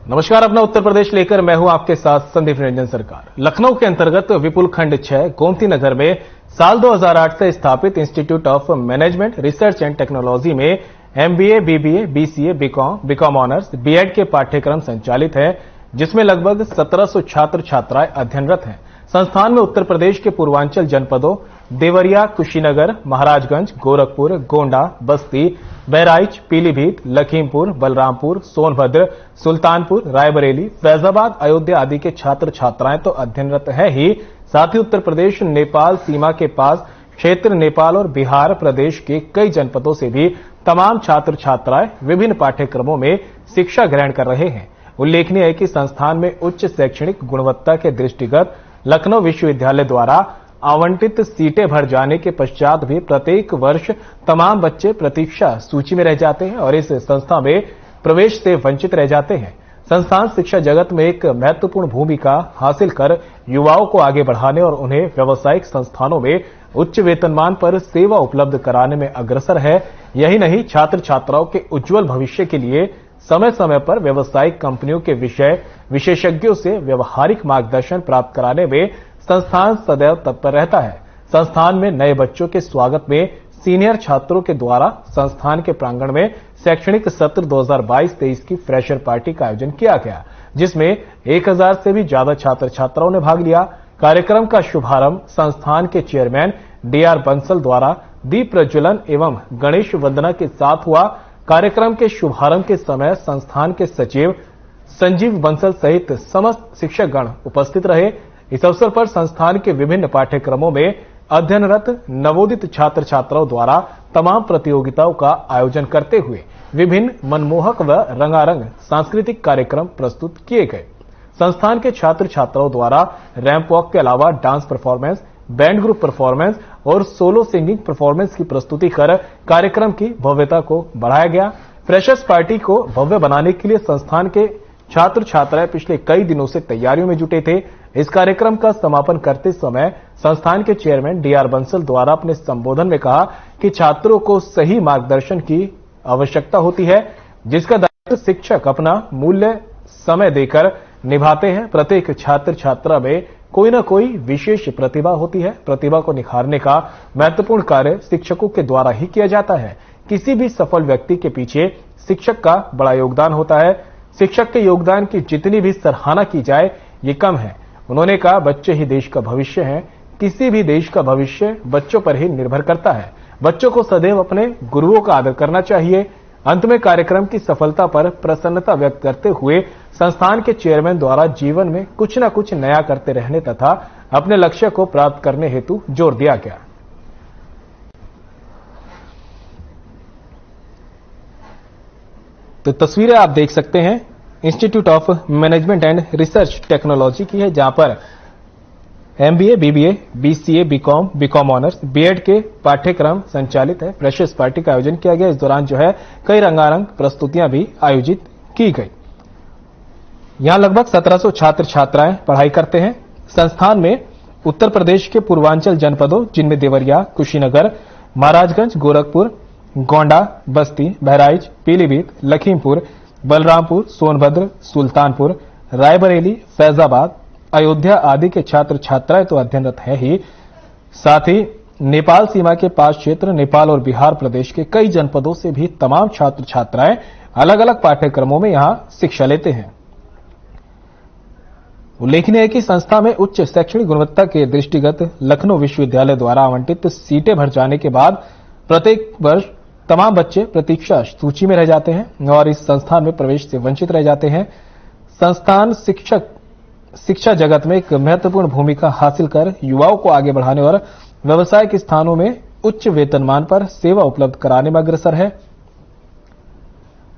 नमस्कार, अपना उत्तर प्रदेश लेकर मैं हूं आपके साथ संदीप निरंजन सरकार। लखनऊ के अंतर्गत विपुल खंड 6 गोमती नगर में साल 2008 से स्थापित institute of management research and technology में MBA, BBA, BCA, BCom honours, BEd के पाठ्यक्रम संचालित हैं, जिसमें लगभग 1700 छात्र छात्राएं अध्ययनरत हैं। संस्थान में उत्तर प्रदेश के पूर्वांचल जनपदों देवरिया, कुशीनगर, महाराजगंज, गोरखपुर, गोंडा, बस्ती, बहराइच, पीलीभीत, लखीमपुर, बलरामपुर, सोनभद्र, सुल्तानपुर, रायबरेली, फैजाबाद, अयोध्या आदि के छात्र छात्राएं तो अध्ययनरत है ही, साथ ही उत्तर प्रदेश नेपाल सीमा के पास क्षेत्र नेपाल और बिहार प्रदेश के कई जनपदों से भी तमाम छात्र छात्राएं विभिन्न पाठ्यक्रमों में शिक्षा ग्रहण कर रहे हैं। उल्लेखनीय है कि संस्थान में उच्च शैक्षणिक गुणवत्ता के दृष्टिगत लखनऊ विश्वविद्यालय द्वारा आवंटित सीटें भर जाने के पश्चात भी प्रत्येक वर्ष तमाम बच्चे प्रतीक्षा सूची में रह जाते हैं और इस संस्था में प्रवेश से वंचित रह जाते हैं। संस्थान शिक्षा जगत में एक महत्वपूर्ण भूमिका हासिल कर युवाओं को आगे बढ़ाने और उन्हें व्यावसायिक संस्थानों में उच्च वेतनमान पर सेवा उपलब्ध कराने में अग्रसर है। यही नहीं, छात्र छात्राओं के उज्जवल भविष्य के लिए समय समय पर व्यावसायिक कंपनियों के विशेषज्ञों से व्यवहारिक मार्गदर्शन प्राप्त कराने में संस्थान सदैव तत्पर रहता है। संस्थान में नए बच्चों के स्वागत में सीनियर छात्रों के द्वारा संस्थान के प्रांगण में शैक्षणिक सत्र 2022-23 की फ्रेशर पार्टी का आयोजन किया गया, जिसमें 1000 से भी ज्यादा छात्र छात्राओं ने भाग लिया। कार्यक्रम का शुभारंभ संस्थान के चेयरमैन डीआर बंसल द्वारा दीप प्रज्वलन एवं गणेश वंदना के साथ हुआ। कार्यक्रम के शुभारंभ के समय संस्थान के सचिव संजीव बंसल सहित समस्त शिक्षकगण उपस्थित रहे। इस अवसर पर संस्थान के विभिन्न पाठ्यक्रमों में अध्ययनरत नवोदित छात्र छात्राओं द्वारा तमाम प्रतियोगिताओं का आयोजन करते हुए विभिन्न मनमोहक व रंगारंग सांस्कृतिक कार्यक्रम प्रस्तुत किए गए। संस्थान के छात्र छात्राओं द्वारा रैंप वॉक के अलावा dance performance, band group performance और सोलो सिंगिंग परफॉर्मेंस की प्रस्तुति कर कार्यक्रम की भव्यता को बढ़ाया गया। फ्रेशर्स पार्टी को भव्य बनाने के लिए संस्थान के छात्र छात्राएं पिछले कई दिनों से तैयारियों में जुटे थे। इस कार्यक्रम का समापन करते समय संस्थान के चेयरमैन डीआर बंसल द्वारा अपने संबोधन में कहा कि छात्रों को सही मार्गदर्शन की आवश्यकता होती है, जिसका दायित्व शिक्षक अपना मूल्य समय देकर निभाते हैं। प्रत्येक छात्र छात्रा में कोई न कोई विशेष प्रतिभा होती है। प्रतिभा को निखारने का महत्वपूर्ण कार्य शिक्षकों के द्वारा ही किया जाता है। किसी भी सफल व्यक्ति के पीछे शिक्षक का बड़ा योगदान होता है। शिक्षक के योगदान की जितनी भी सराहना की जाए ये कम है। उन्होंने कहा, बच्चे ही देश का भविष्य हैं। किसी भी देश का भविष्य बच्चों पर ही निर्भर करता है। बच्चों को सदैव अपने गुरुओं का आदर करना चाहिए। अंत में कार्यक्रम की सफलता पर प्रसन्नता व्यक्त करते हुए संस्थान के चेयरमैन द्वारा जीवन में कुछ न कुछ नया करते रहने तथा अपने लक्ष्य को प्राप्त करने हेतु जोर दिया गया। तो तस्वीरें आप देख सकते हैं institute of management and research technology की है, जहां पर MBA, BBA, BCA, BCom honours, BEd के पाठ्यक्रम संचालित है। फ्रेशर्स पार्टी का आयोजन किया गया। इस दौरान जो है कई रंगारंग प्रस्तुतियां भी आयोजित की गई। यहां लगभग 1700 छात्र छात्राएं पढ़ाई करते हैं। संस्थान में उत्तर प्रदेश के पूर्वांचल जनपदों जिनमें देवरिया, कुशीनगर, महाराजगंज, गोरखपुर, गोंडा, बस्ती, बहराइच, पीलीभीत, लखीमपुर, बलरामपुर, सोनभद्र, सुल्तानपुर, रायबरेली, फैजाबाद, अयोध्या आदि के छात्र छात्राएं तो अध्ययनरत है ही, साथ ही नेपाल सीमा के पास क्षेत्र नेपाल और बिहार प्रदेश के कई जनपदों से भी तमाम छात्र छात्राएं अलग अलग पाठ्यक्रमों में यहां शिक्षा लेते हैं। उल्लेखनीय है कि संस्था में उच्च शैक्षणिक गुणवत्ता के दृष्टिगत लखनऊ विश्वविद्यालय द्वारा आवंटित सीटें भर जाने के बाद प्रत्येक वर्ष तमाम बच्चे प्रतीक्षा सूची में रह जाते हैं और इस संस्थान में प्रवेश से वंचित रह जाते हैं। संस्थान शिक्षा जगत में एक महत्वपूर्ण भूमिका हासिल कर युवाओं को आगे बढ़ाने और व्यावसायिक स्थानों में उच्च वेतनमान पर सेवा उपलब्ध कराने में अग्रसर है।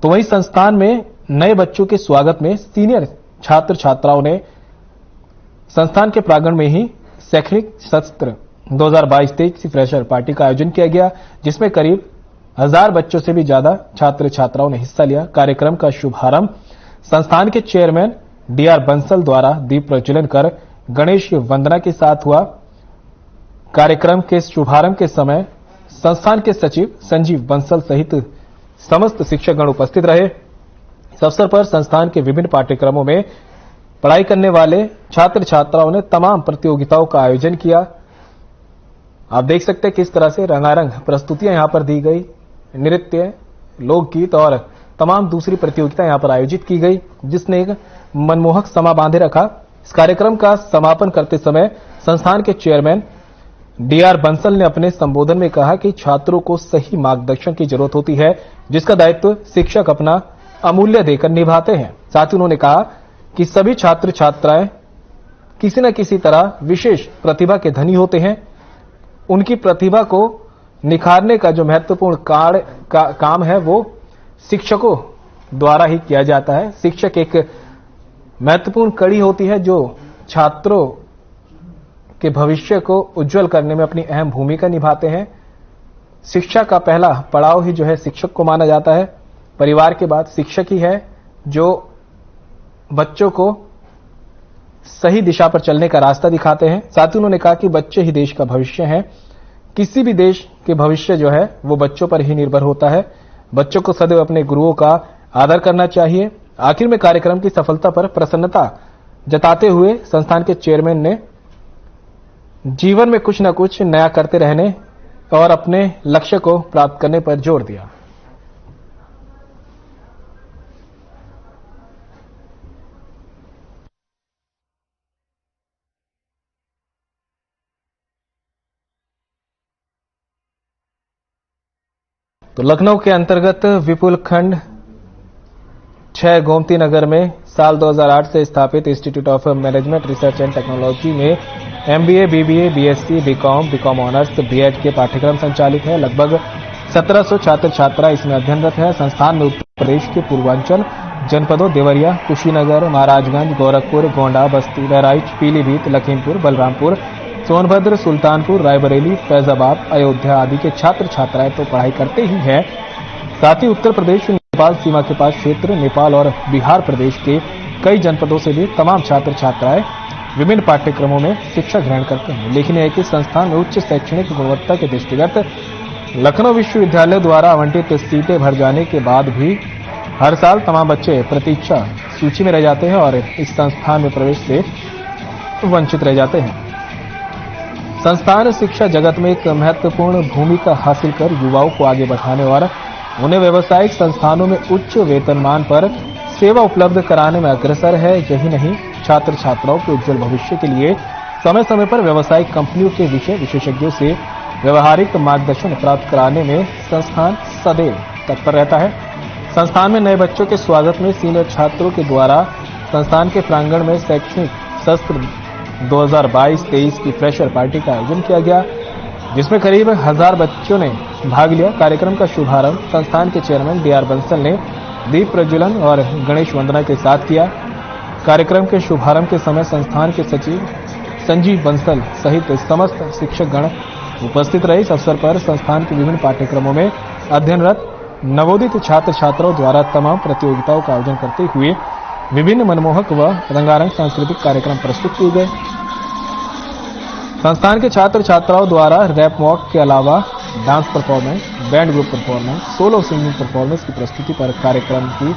तो वहीं संस्थान में नए बच्चों के स्वागत में सीनियर छात्र छात्राओं ने संस्थान के प्रांगण में ही शैक्षणिक सत्र 2022-23 की फ्रेशर पार्टी का आयोजन किया गया, जिसमें करीब 1000 बच्चों से भी ज्यादा छात्र छात्राओं ने हिस्सा लिया। कार्यक्रम का शुभारंभ संस्थान के चेयरमैन डीआर बंसल द्वारा दीप प्रज्वलन कर गणेश वंदना के साथ हुआ। कार्यक्रम के शुभारंभ के समय संस्थान के सचिव संजीव बंसल सहित समस्त शिक्षकगण उपस्थित रहे। इस अवसर पर संस्थान के विभिन्न पाठ्यक्रमों में पढ़ाई करने वाले छात्र छात्राओं ने तमाम प्रतियोगिताओं का आयोजन किया। आप देख सकते हैं किस तरह से रंगारंग प्रस्तुतियां यहां पर दी गई, नृत्य, लोकगीत और तमाम दूसरी प्रतियोगिताएं यहां पर आयोजित की गई, जिसने एक मनमोहक समा बांधे रखा। इस कार्यक्रम का समापन करते समय संस्थान के चेयरमैन डीआर बंसल ने अपने संबोधन में कहा कि छात्रों को सही मार्गदर्शन की जरूरत होती है, जिसका दायित्व शिक्षक अपना अमूल्य देकर निभाते हैं। साथ ही उन्होंने कहा कि सभी छात्र छात्राएं किसी न किसी तरह विशेष प्रतिभा के धनी होते हैं। उनकी प्रतिभा को निखारने का जो महत्वपूर्ण काम है वो शिक्षकों द्वारा ही किया जाता है। शिक्षक एक महत्वपूर्ण कड़ी होती है जो छात्रों के भविष्य को उज्जवल करने में अपनी अहम भूमिका निभाते हैं। शिक्षा का पहला पड़ाव ही जो है शिक्षक को माना जाता है। परिवार के बाद शिक्षक ही है जो बच्चों को सही दिशा पर चलने का रास्ता दिखाते हैं। साथ ही उन्होंने कहा कि बच्चे ही देश का भविष्य हैं। किसी भी देश के भविष्य जो है वो बच्चों पर ही निर्भर होता है। बच्चों को सदैव अपने गुरुओं का आदर करना चाहिए। आखिर में कार्यक्रम की सफलता पर प्रसन्नता जताते हुए संस्थान के चेयरमैन ने जीवन में कुछ न कुछ नया करते रहने और अपने लक्ष्य को प्राप्त करने पर जोर दिया। तो लखनऊ के अंतर्गत विपुल खंड 6 गोमती नगर में साल 2008 से स्थापित institute of management research and technology में MBA, BBA, BSc, BCom honours, BEd के पाठ्यक्रम संचालित है। लगभग 1700 छात्र छात्रा इसमें अध्ययनरत है। संस्थान में उत्तर प्रदेश के पूर्वांचल जनपदों देवरिया, कुशीनगर, महाराजगंज, गोरखपुर, गोंडा, बस्ती, बहराइच, पीलीभीत, लखीमपुर, बलरामपुर, सोनभद्र, सुल्तानपुर, रायबरेली, फैजाबाद, अयोध्या आदि के छात्र छात्राएं तो पढ़ाई करते ही हैं। साथ ही उत्तर प्रदेश नेपाल सीमा के पास क्षेत्र नेपाल और बिहार प्रदेश के कई जनपदों से भी तमाम छात्र छात्राएं विभिन्न पाठ्यक्रमों में शिक्षा ग्रहण करते हैं। लेकिन एक ही संस्थान में उच्च शैक्षणिक गुणवत्ता के दृष्टिगत लखनऊ विश्वविद्यालय द्वारा आवंटित सीटें भर जाने के बाद भी हर साल तमाम बच्चे प्रतीक्षा सूची में रह जाते हैं और इस संस्थान में प्रवेश से वंचित रह जाते हैं। संस्थान शिक्षा जगत में एक महत्वपूर्ण भूमिका हासिल कर युवाओं को आगे बढ़ाने और उन्हें व्यावसायिक संस्थानों में उच्च वेतनमान पर सेवा उपलब्ध कराने में अग्रसर है। यही नहीं, छात्र छात्राओं के उज्जवल भविष्य के लिए समय समय पर व्यावसायिक कंपनियों के विषय विशेषज्ञों से व्यवहारिक मार्गदर्शन प्राप्त कराने में संस्थान सदैव तत्पर रहता है। संस्थान में नए बच्चों के स्वागत में सीनियर छात्रों के द्वारा संस्थान के प्रांगण में शैक्षणिक सत्र 2022-23 की फ्रेशर पार्टी का आयोजन किया गया, जिसमें करीब 1000 बच्चों ने भाग लिया। कार्यक्रम का शुभारंभ संस्थान के चेयरमैन डीआर बंसल ने दीप प्रज्वलन और गणेश वंदना के साथ किया। कार्यक्रम के शुभारंभ के समय संस्थान के सचिव संजीव बंसल सहित समस्त शिक्षकगण उपस्थित रहे। इस अवसर पर संस्थान के विभिन्न पाठ्यक्रमों में अध्ययनरत नवोदित छात्र छात्राओं द्वारा तमाम प्रतियोगिताओं का आयोजन करते हुए विभिन्न मनमोहक व रंगारंग सांस्कृतिक कार्यक्रम प्रस्तुत किए गए। संस्थान के छात्र छात्राओं द्वारा रैप वॉक के अलावा dance performance, band group performance, solo singing performance की प्रस्तुति पर कार्यक्रम की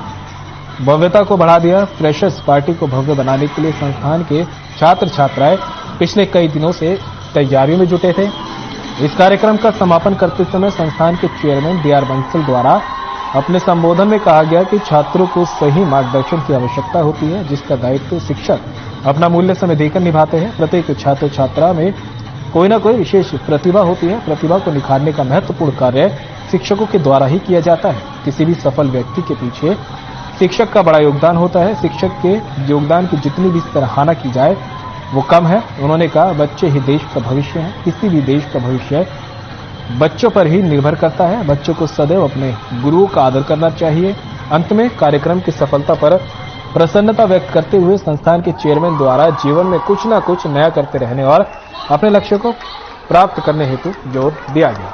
भव्यता को बढ़ा दिया। फ्रेशर्स पार्टी को भव्य बनाने के लिए संस्थान के छात्र छात्राएं पिछले कई दिनों से तैयारियों में जुटे थे। इस कार्यक्रम का समापन करते समय संस्थान के चेयरमैन डीआर बंसल द्वारा अपने संबोधन में कहा गया कि छात्रों को सही मार्गदर्शन की आवश्यकता होती है, जिसका दायित्व शिक्षक अपना मूल्य समय देकर निभाते हैं। प्रत्येक छात्र छात्रा में कोई ना कोई विशेष प्रतिभा होती है। प्रतिभा को निखारने का महत्वपूर्ण कार्य शिक्षकों के द्वारा ही किया जाता है। किसी भी सफल व्यक्ति के पीछे शिक्षक का बड़ा योगदान होता है। शिक्षक के योगदान की जितनी भी सराहना की जाए वो कम है। उन्होंने कहा, बच्चे ही देश का भविष्य है। किसी भी देश का भविष्य बच्चों पर ही निर्भर करता है। बच्चों को सदैव अपने गुरुओं का आदर करना चाहिए। अंत में कार्यक्रम की सफलता पर प्रसन्नता व्यक्त करते हुए संस्थान के चेयरमैन द्वारा जीवन में कुछ न कुछ नया करते रहने और अपने लक्ष्य को प्राप्त करने हेतु जोर दिया गया।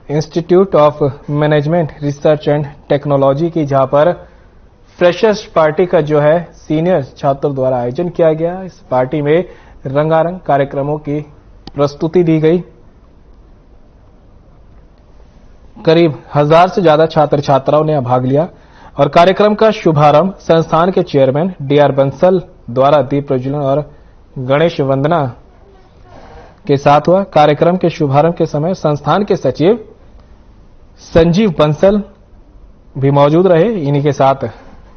Institute of management research and technology की, जहां पर फ्रेशर्स पार्टी का जो है सीनियर छात्रों द्वारा आयोजन किया गया। इस पार्टी में रंगारंग कार्यक्रमों की प्रस्तुति दी गई। करीब 1000 से ज्यादा छात्र छात्राओं ने भाग लिया और कार्यक्रम का शुभारंभ संस्थान के चेयरमैन डीआर बंसल द्वारा दीप प्रज्वलन और गणेश वंदना के साथ हुआ। कार्यक्रम के शुभारंभ के समय संस्थान के सचिव संजीव बंसल भी मौजूद रहे। इन्हीं के साथ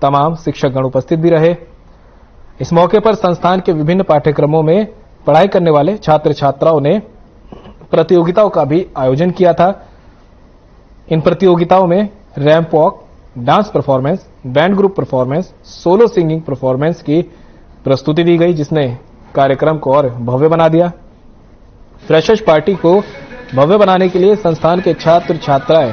तमाम शिक्षकगण उपस्थित भी रहे। इस मौके पर संस्थान के विभिन्न पाठ्यक्रमों में पढ़ाई करने वाले छात्र छात्राओं ने प्रतियोगिताओं का भी आयोजन किया था। इन प्रतियोगिताओं में ramp walk, dance performance, band group performance, solo singing performance की प्रस्तुति दी गई, जिसने कार्यक्रम को और भव्य बना दिया। फ्रेशर्स पार्टी को भव्य बनाने के लिए संस्थान के छात्र छात्राएं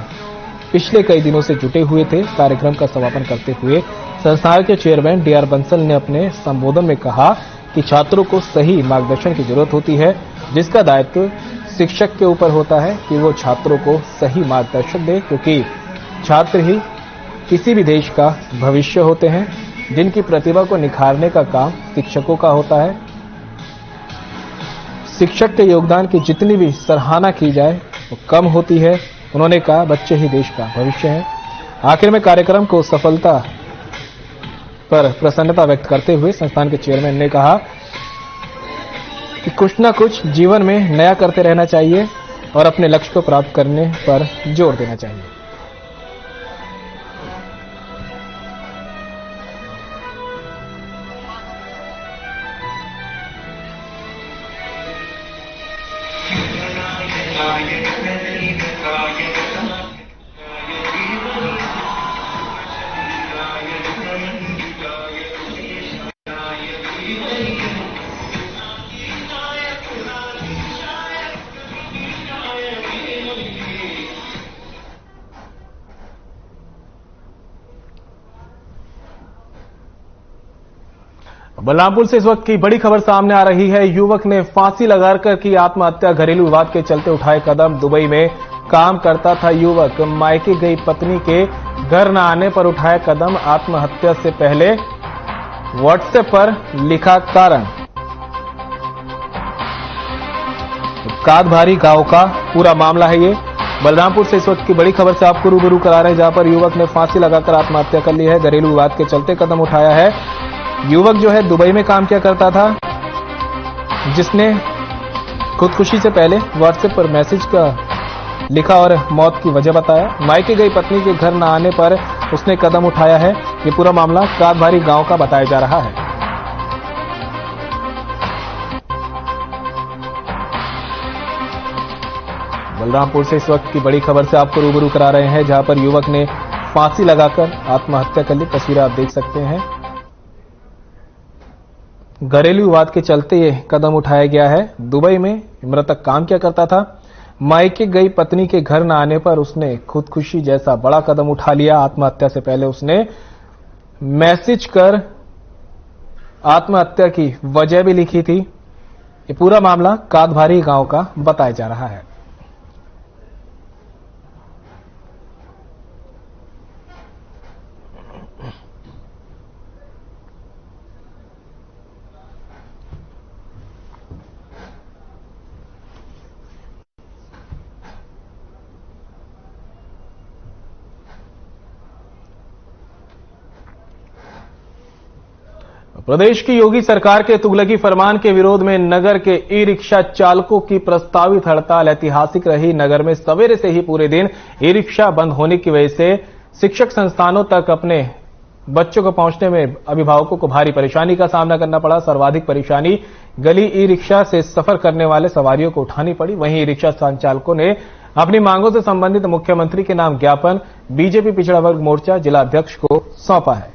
पिछले कई दिनों से जुटे हुए थे। कार्यक्रम का समापन करते हुए संस्थान के चेयरमैन डीआर बंसल ने अपने संबोधन में कहा कि छात्रों को सही मार्गदर्शन की जरूरत होती है, जिसका दायित्व शिक्षक के ऊपर होता है कि वो छात्रों को सही मार्गदर्शन दे, क्योंकि छात्र ही किसी भी देश का भविष्य होते हैं, जिनकी प्रतिभा को निखारने का काम शिक्षकों का होता है। शिक्षक के योगदान की जितनी भी सराहना की जाए वो कम होती है। उन्होंने कहा, बच्चे ही देश का भविष्य हैं। आखिर में कार्यक्रम को सफलता पर प्रसन्नता व्यक्त करते हुए संस्थान के चेयरमैन ने कहा कि कुछ न कुछ जीवन में नया करते रहना चाहिए और अपने लक्ष्य को प्राप्त करने पर जोर देना चाहिए। बलरामपुर से इस वक्त की बड़ी खबर सामने आ रही है। युवक ने फांसी लगाकर की आत्महत्या। घरेलू विवाद के चलते उठाए कदम। दुबई में काम करता था युवक, मायके गई पत्नी के घर न आने पर उठाए कदम। आत्महत्या से पहले व्हाट्सएप पर लिखा कारण। कादभारी गांव का पूरा मामला है ये। बलरामपुर से इस वक्त की बड़ी खबर से आपको रूबरू करा रहे हैं, जहां पर युवक ने फांसी लगाकर आत्महत्या कर ली है। घरेलू विवाद के चलते कदम उठाया है। युवक जो है दुबई में काम किया करता था, जिसने खुदकुशी से पहले व्हाट्सएप पर मैसेज का लिखा और मौत की वजह बताया। मायके गई पत्नी के घर न आने पर उसने कदम उठाया है। ये पूरा मामला कादभारी गांव का बताया जा रहा है। बलरामपुर से इस वक्त की बड़ी खबर से आपको रूबरू करा रहे हैं, जहां पर युवक ने फांसी लगाकर आत्महत्या कर ली। तस्वीरें आप देख सकते हैं। घरेलू विवाद के चलते ये कदम उठाया गया है। दुबई में मृतक काम किया करता था। मायके गई पत्नी के घर न आने पर उसने खुदकुशी जैसा बड़ा कदम उठा लिया। आत्महत्या से पहले उसने मैसेज कर आत्महत्या की वजह भी लिखी थी। ये पूरा मामला कादभारी गांव का बताया जा रहा है। प्रदेश की योगी सरकार के तुगलकी फरमान के विरोध में नगर के ई रिक्शा चालकों की प्रस्तावित हड़ताल ऐतिहासिक रही। नगर में सवेरे से ही पूरे दिन ई रिक्शा बंद होने की वजह से शिक्षक संस्थानों तक अपने बच्चों को पहुंचने में अभिभावकों को भारी परेशानी का सामना करना पड़ा। सर्वाधिक परेशानी गली ई रिक्शा से सफर करने वाले सवारियों को उठानी पड़ी। वहीं ई रिक्शा संचालकों ने अपनी मांगों से संबंधित मुख्यमंत्री के नाम ज्ञापन बीजेपी पिछड़ा वर्ग मोर्चा जिला अध्यक्ष को सौंपा है।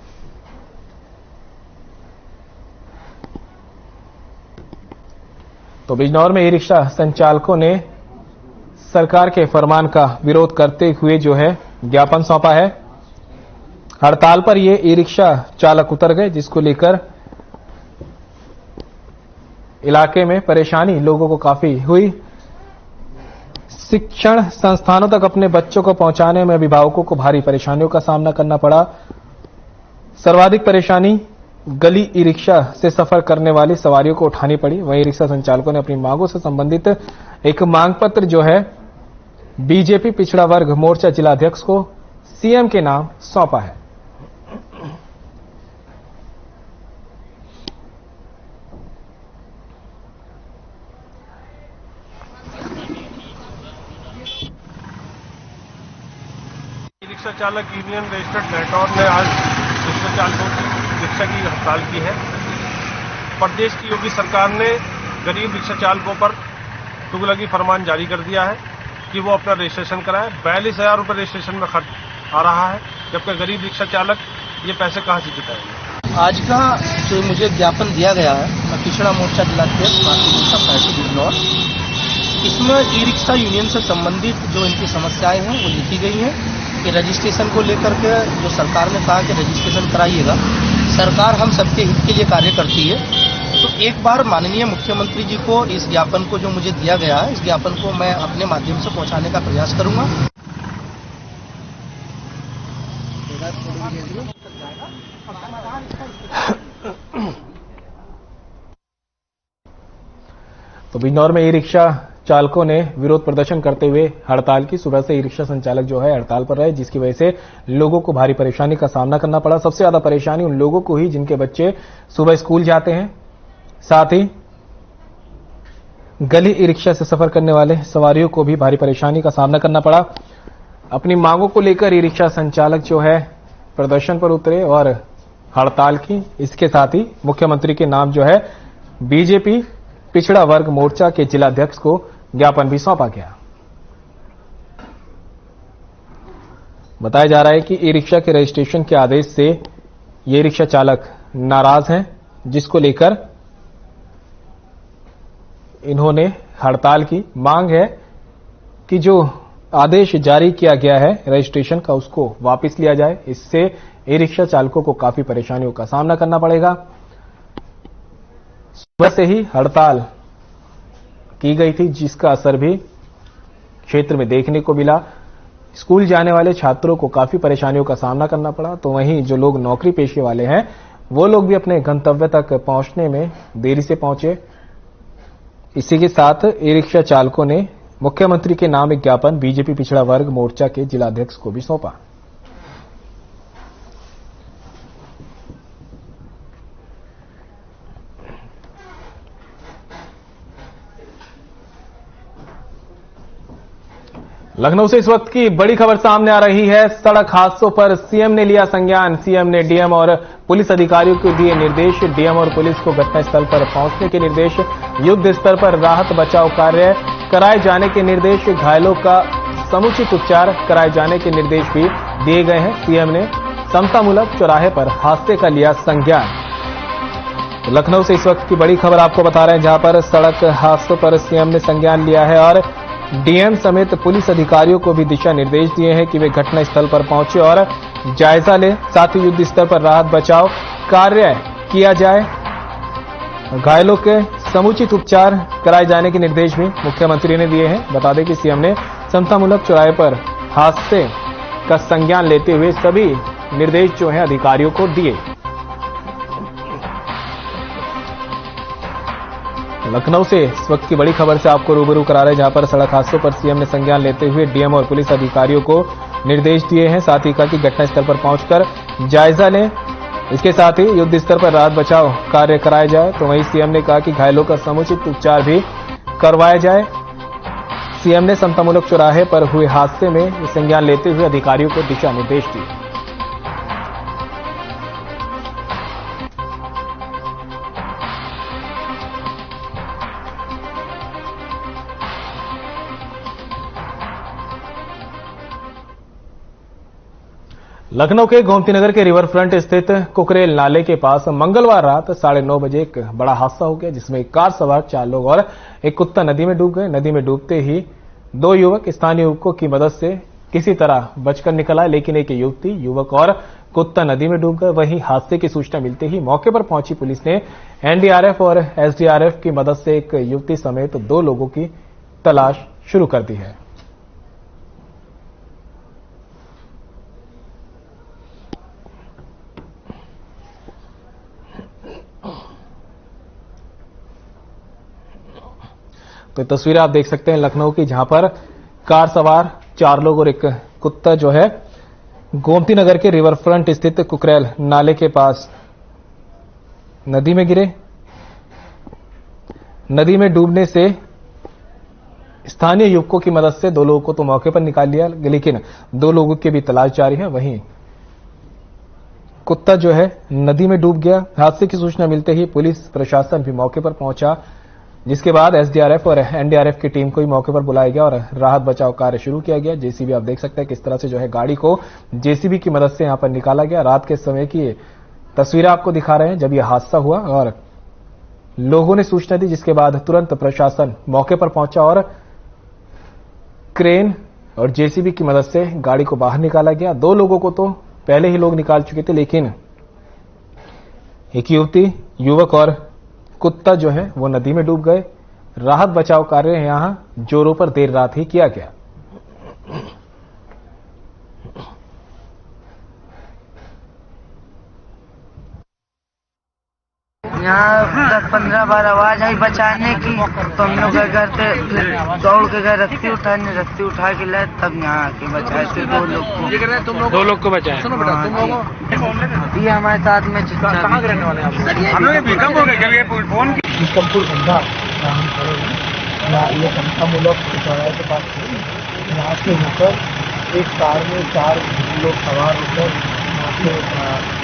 तो बिजनौर में ई रिक्शा संचालकों ने सरकार के फरमान का विरोध करते हुए जो है ज्ञापन सौंपा है। हड़ताल पर ये ई रिक्शा चालक उतर गए, जिसको लेकर इलाके में परेशानी लोगों को काफी हुई। शिक्षण संस्थानों तक अपने बच्चों को पहुंचाने में अभिभावकों को भारी परेशानियों का सामना करना पड़ा। सर्वाधिक परेशानी गली ई रिक्शा से सफर करने वाली सवारियों को उठानी पड़ी। वहीं रिक्शा संचालकों ने अपनी मांगों से संबंधित एक मांग पत्र जो है बीजेपी पिछड़ा वर्ग मोर्चा जिलाध्यक्ष को सीएम के नाम सौंपा है। रिक्शा चालक यूनियन रजिस्टर्ड नेटवर्क ने आज रिक्शा चालकों की रिक्शा की हड़ताल की है। प्रदेश की योगी सरकार ने गरीब रिक्शा चालकों पर तुगलकी फरमान जारी कर दिया है कि वो अपना रजिस्ट्रेशन कराएं। 42,000 रुपये रजिस्ट्रेशन में खर्च आ रहा है, जबकि गरीब रिक्शा चालक ये पैसे कहां से जुटाएंगे। आज का जो मुझे ज्ञापन दिया गया है, मैं पिछड़ा मोर्चा जिलाध्यक्ष भारतीय जनता पार्टी बिजनौर, इसमें ई रिक्शा यूनियन से संबंधित जो इनकी समस्याएं हैं वो लिखी गई हैं कि रजिस्ट्रेशन को लेकर के जो सरकार ने कहा कि रजिस्ट्रेशन कराइएगा, सरकार हम सबके हित के लिए कार्य करती है। तो एक बार माननीय मुख्यमंत्री जी को इस ज्ञापन को जो मुझे दिया गया है, इस ज्ञापन को मैं अपने माध्यम से पहुंचाने का प्रयास करूंगा। तो बिजनौर में ई रिक्शा चालकों ने विरोध प्रदर्शन करते हुए हड़ताल की। सुबह से ई रिक्शा संचालक जो है हड़ताल पर रहे, जिसकी वजह से लोगों को भारी परेशानी का सामना करना पड़ा। सबसे ज्यादा परेशानी उन लोगों को ही जिनके बच्चे सुबह स्कूल जाते हैं। साथ ही गली ई रिक्शा से सफर करने वाले सवारियों को भी भारी परेशानी का सामना करना पड़ा। अपनी मांगों को लेकर ई रिक्शा संचालक जो है प्रदर्शन पर उतरे और हड़ताल की। इसके साथ ही मुख्यमंत्री के नाम जो है बीजेपी पिछड़ा वर्ग मोर्चा के जिलाध्यक्ष को ज्ञापन भी सौंपा गया। बताया जा रहा है कि ई रिक्शा के रजिस्ट्रेशन के आदेश से ये रिक्शा चालक नाराज हैं, जिसको लेकर इन्होंने हड़ताल की। मांग है कि जो आदेश जारी किया गया है रजिस्ट्रेशन का, उसको वापस लिया जाए। इससे ई रिक्शा चालकों को काफी परेशानियों का सामना करना पड़ेगा। सुबह से ही हड़ताल की गई थी, जिसका असर भी क्षेत्र में देखने को मिला। स्कूल जाने वाले छात्रों को काफी परेशानियों का सामना करना पड़ा। तो वहीं जो लोग नौकरी पेशे वाले हैं, वो लोग भी अपने गंतव्य तक पहुंचने में देरी से पहुंचे। इसी के साथ ई रिक्शा चालकों ने मुख्यमंत्री के नाम एक ज्ञापन बीजेपी पिछड़ा वर्ग मोर्चा के जिलाध्यक्ष को भी सौंपा। लखनऊ से इस वक्त की बड़ी खबर सामने आ रही है। सड़क हादसों पर सीएम ने लिया संज्ञान। सीएम ने डीएम और पुलिस अधिकारियों को दिए निर्देश। डीएम और पुलिस को घटनास्थल पर पहुंचने के निर्देश, युद्ध स्तर पर राहत बचाव कार्य कराए जाने के निर्देश, घायलों का समुचित उपचार कराए जाने के निर्देश भी दिए गए हैं। सीएम ने समतामूलक चौराहे पर हादसे का लिया संज्ञान। तो लखनऊ से इस वक्त की बड़ी खबर आपको बता रहे हैं, जहां पर सड़क हादसों पर सीएम ने संज्ञान लिया है और डीएम समेत पुलिस अधिकारियों को भी दिशा निर्देश दिए हैं कि वे घटनास्थल पर पहुंचे और जायजा लें। साथ ही युद्ध स्तर पर राहत बचाव कार्य किया जाए, घायलों के समुचित उपचार कराए जाने के निर्देश भी मुख्यमंत्री ने दिए हैं। बता दें कि सीएम ने समतामूलक चौराहे पर हादसे का संज्ञान लेते हुए सभी निर्देश जो हैं अधिकारियों को दिए। लखनऊ से इस वक्त की बड़ी खबर से आपको रूबरू करा रहे हैं, जहां पर सड़क हादसों पर सीएम ने संज्ञान लेते हुए डीएम और पुलिस अधिकारियों को निर्देश दिए हैं। साथ ही कहा कि घटनास्थल पर पहुंचकर जायजा लें। इसके साथ ही युद्ध स्तर पर राहत बचाव कार्य कराया जाए। तो वहीं सीएम ने कहा कि घायलों का समुचित उपचार भी करवाया जाए। सीएम ने समतामूलक चौराहे पर हुए हादसे में संज्ञान लेते हुए अधिकारियों को दिशा निर्देश दिए। लखनऊ के गोमती नगर के रिवर फ्रंट स्थित कुकरेल नाले के पास मंगलवार रात 9:30 बजे एक बड़ा हादसा हो गया, जिसमें एक कार सवार 4 लोग और एक कुत्ता नदी में डूब गए। नदी में डूबते ही 2 युवक स्थानीय युवकों की मदद से किसी तरह बचकर निकल आए, लेकिन एक युवती, युवक और कुत्ता नदी में डूब गए। वहीं हादसे की सूचना मिलते ही मौके पर पहुंची पुलिस ने एनडीआरएफ और एसडीआरएफ की मदद से एक युवती समेत 2 लोगों की तलाश शुरू कर दी है। तो तस्वीरें आप देख सकते हैं लखनऊ की, जहां पर कार सवार 4 लोग और एक कुत्ता जो है गोमती नगर के रिवर फ्रंट स्थित कुकरेल नाले के पास नदी में गिरे। नदी में डूबने से स्थानीय युवकों की मदद से 2 लोगों को तो मौके पर निकाल लिया, लेकिन 2 लोगों की भी तलाश जारी है। वहीं कुत्ता जो है नदी में डूब गया। हादसे की सूचना मिलते ही पुलिस प्रशासन भी मौके पर पहुंचा, जिसके बाद एसडीआरएफ और एनडीआरएफ की टीम को ही मौके पर बुलाया गया और राहत बचाव कार्य शुरू किया गया। जेसीबी आप देख सकते हैं किस तरह से जो है गाड़ी को जेसीबी की मदद से यहां पर निकाला गया। रात के समय की तस्वीरें आपको दिखा रहे हैं जब यह हादसा हुआ और लोगों ने सूचना दी, जिसके बाद तुरंत प्रशासन मौके पर पहुंचा और क्रेन और जेसीबी की मदद से गाड़ी को बाहर निकाला गया। 2 लोगों को तो पहले ही लोग निकाल चुके थे, लेकिन एक युवक और कुत्ता जो है वो नदी में डूब गए। राहत बचाव कार्य यहां जोरों पर देर रात ही किया गया। यहाँ 10-15 बार आवाज आई बचाने की, तो हम लोग घर से फिर दौड़ के गए रस्सी उठा के लाए, तब यहाँ आके बचाए थे 2 लोग को। 2 लोग को बचाए। ये हमारे साथ में कहाँ के रहने वाले हैं? हम लोग भूकंप हो गया, ये फोन की भूकंपुर बंधा यहाँ हम खड़े हैं। यहाँ ये समतामूलक चौराहे के पास है। यहाँ से होकर एक कार में 4 लोग सवार होकर यहाँ से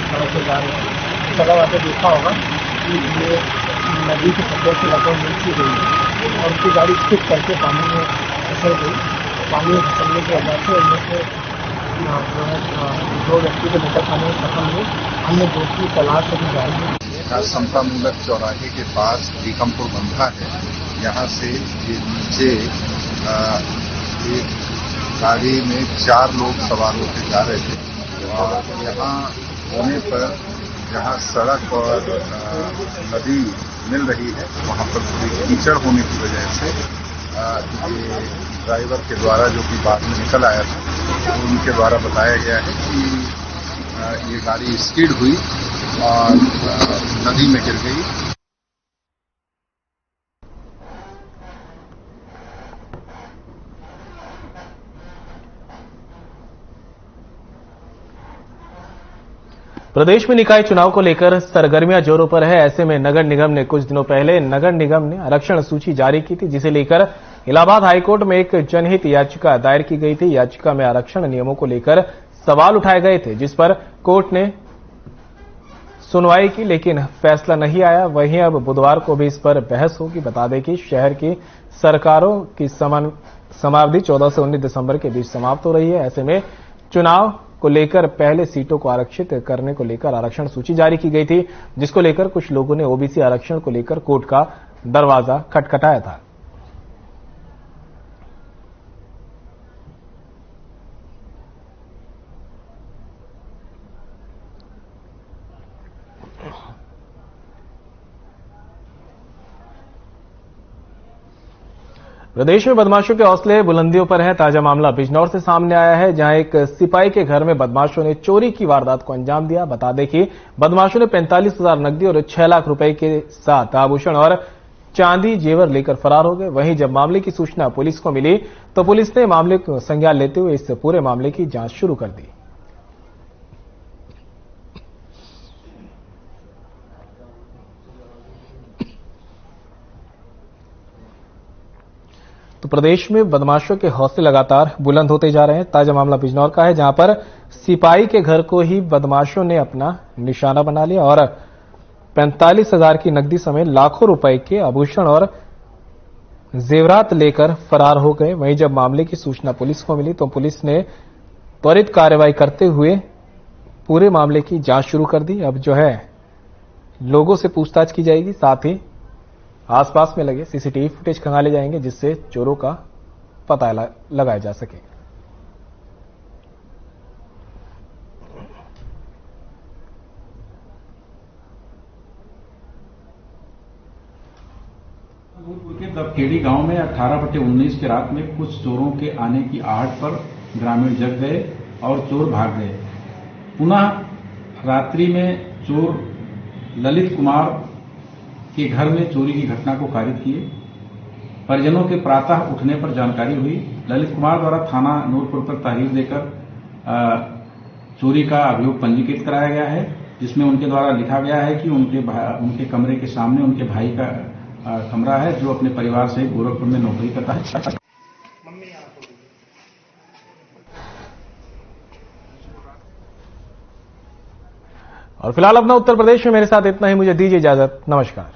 सड़क से जा रहे हैं। सड़क आपने देखा होगा कि ये नदी के पत्थर से लगभग मिलती गई है और उसकी गाड़ी स्किप करके पानी में फिसल गई। पानी में फिसलने की वजह से उनमें से जो है 2 व्यक्ति को लेकर खाने में सफल हुए। अन्य 2 की तलाश अभी जारी है। समतामूलक चौराहे के पास भीकमपुर बंधा है। यहाँ से ये नीचे एक गाड़ी में 4 लोग सवार होकर जा रहे थे और यहाँ होने पर जहाँ सड़क और नदी मिल रही है वहाँ पर थोड़ी कीचड़ होने की वजह से ये ड्राइवर के द्वारा, जो कि बाद में निकल आया था, तो उनके द्वारा बताया गया है कि ये गाड़ी स्किड हुई और नदी में गिर गई। प्रदेश में निकाय चुनाव को लेकर सरगर्मियां जोरों पर है। ऐसे में नगर निगम ने कुछ दिनों पहले नगर निगम ने आरक्षण सूची जारी की थी, जिसे लेकर इलाहाबाद हाईकोर्ट में एक जनहित याचिका दायर की गई थी। याचिका में आरक्षण नियमों को लेकर सवाल उठाए गए थे, जिस पर कोर्ट ने सुनवाई की, लेकिन फैसला नहीं आया। वहीं अब बुधवार को भी इस पर बहस होगी। बता दें कि शहर की सरकारों की समावधि 14 से 19 दिसंबर के बीच समाप्त हो रही है। ऐसे में चुनाव को लेकर पहले सीटों को आरक्षित करने को लेकर आरक्षण सूची जारी की गई थी, जिसको लेकर कुछ लोगों ने ओबीसी आरक्षण को लेकर कोर्ट का दरवाजा खटखटाया था। प्रदेश में बदमाशों के हौसले बुलंदियों पर है। ताजा मामला बिजनौर से सामने आया है, जहां एक सिपाही के घर में बदमाशों ने चोरी की वारदात को अंजाम दिया। बता दें कि बदमाशों ने 45,000 नकदी और 6 लाख रुपए के साथ आभूषण और चांदी जेवर लेकर फरार हो गए। वहीं जब मामले की सूचना पुलिस को मिली तो पुलिस ने मामले को संज्ञान लेते हुए इस पूरे मामले की जांच शुरू कर दी। तो प्रदेश में बदमाशों के हौसले लगातार बुलंद होते जा रहे हैं। ताजा मामला बिजनौर का है, जहां पर सिपाही के घर को ही बदमाशों ने अपना निशाना बना लिया और 45,000 की नकदी समेत लाखों रुपए के आभूषण और जेवरात लेकर फरार हो गए। वहीं जब मामले की सूचना पुलिस को मिली तो पुलिस ने त्वरित कार्रवाई करते हुए पूरे मामले की जांच शुरू कर दी। अब जो है लोगों से पूछताछ की जाएगी, साथ ही आसपास में लगे सीसीटीवी फुटेज खंगाले जाएंगे, जिससे चोरों का पता लगाया जा सके। के दबखेड़ी गांव में 18/19 की रात में कुछ चोरों के आने की आहट पर ग्रामीण जग गए और चोर भाग गए। पुनः रात्रि में चोर ललित कुमार के घर में चोरी की घटना को कारित किए। परिजनों के प्रातः उठने पर जानकारी हुई। ललित कुमार द्वारा थाना नूरपुर पर तहरीर देकर चोरी का अभियोग पंजीकृत कराया गया है, जिसमें उनके द्वारा लिखा गया है कि उनके कमरे के सामने उनके भाई का कमरा है, जो अपने परिवार से गोरखपुर में नौकरी करता है। और फिलहाल अपना उत्तर प्रदेश में मेरे साथ इतना ही। मुझे दीजिए इजाजत। नमस्कार।